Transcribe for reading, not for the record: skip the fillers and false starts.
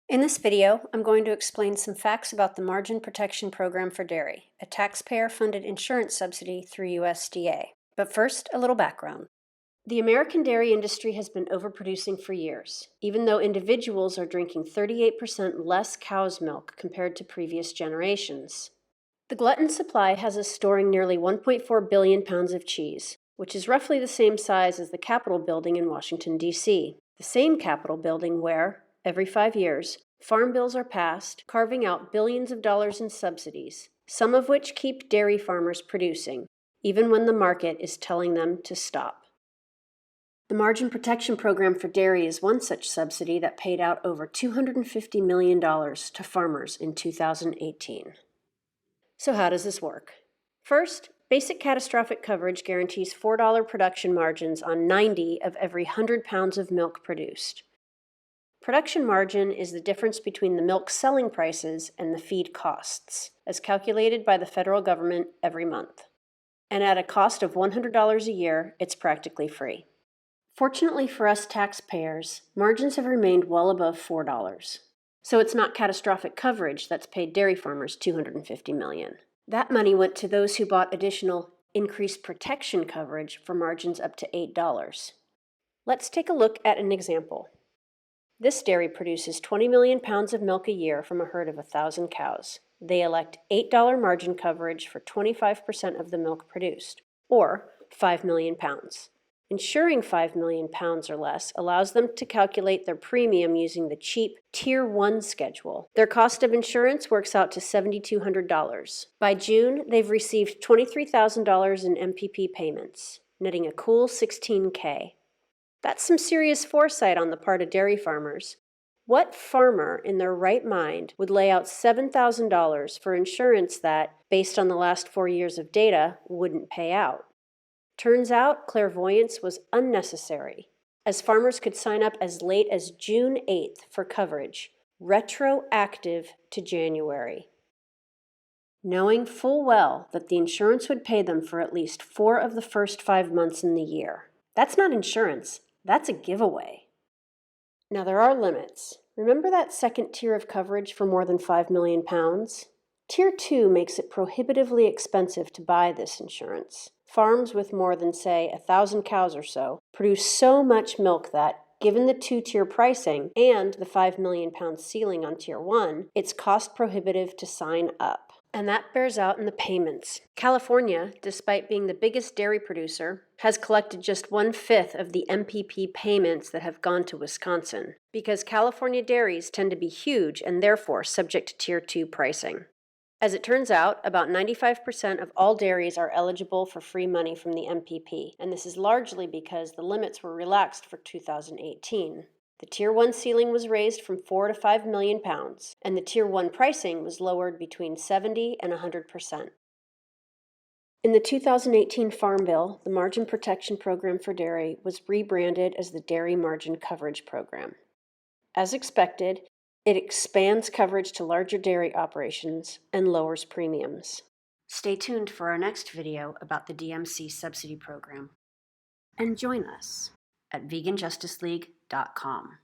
In this video, I'm going to explain some facts about the Margin Protection Program for Dairy, a taxpayer-funded insurance subsidy through USDA. But first, a little background. The American dairy industry has been overproducing for years, even though individuals are drinking 38% less cow's milk compared to previous generations. The glutton supply has us storing nearly 1.4 billion pounds of cheese, which is roughly the same size as the Capitol building in Washington, D.C., the same Capitol building where, every 5 years, farm bills are passed, carving out billions of dollars in subsidies, some of which keep dairy farmers producing, even when the market is telling them to stop. The Margin Protection Program for Dairy is one such subsidy that paid out over $250 million to farmers in 2018. So how does this work? First, basic catastrophic coverage guarantees $4 production margins on 90 of every 100 pounds of milk produced. Production margin is the difference between the milk selling prices and the feed costs, as calculated by the federal government every month. And at a cost of $100 a year, it's practically free. Fortunately for us taxpayers, margins have remained well above $4. So it's not catastrophic coverage that's paid dairy farmers $250 million. That money went to those who bought additional increased protection coverage for margins up to $8. Let's take a look at an example. This dairy produces 20 million pounds of milk a year from a herd of 1,000 cows. They elect $8 margin coverage for 25% of the milk produced, or 5 million pounds. Insuring 5 million pounds or less allows them to calculate their premium using the cheap Tier 1 schedule. Their cost of insurance works out to $7,200. By June, they've received $23,000 in MPP payments, netting a cool $16K. That's some serious foresight on the part of dairy farmers. What farmer in their right mind would lay out $7,000 for insurance that, based on the last 4 years of data, wouldn't pay out? Turns out clairvoyance was unnecessary, as farmers could sign up as late as June 8th for coverage, retroactive to January, knowing full well that the insurance would pay them for at least 4 of the first 5 months in the year. That's not insurance, that's a giveaway. Now there are limits. Remember that second tier of coverage for more than 5 million pounds? Tier 2 makes it prohibitively expensive to buy this insurance. Farms with more than, say, 1,000 cows or so produce so much milk that, given the 2-tier pricing and the 5 million pound ceiling on Tier 1, it's cost prohibitive to sign up. And that bears out in the payments. California, despite being the biggest dairy producer, has collected just 1/5 of the MPP payments that have gone to Wisconsin, because California dairies tend to be huge and therefore subject to Tier 2 pricing. As it turns out, about 95% of all dairies are eligible for free money from the MPP, and this is largely because the limits were relaxed for 2018. The Tier 1 ceiling was raised from 4 to 5 million pounds, and the Tier 1 pricing was lowered between 70 and 100%. In the 2018 Farm Bill, the Margin Protection Program for Dairy was rebranded as the Dairy Margin Coverage Program. As expected, it expands coverage to larger dairy operations and lowers premiums. Stay tuned for our next video about the DMC subsidy program. And join us at veganjusticeleague.com.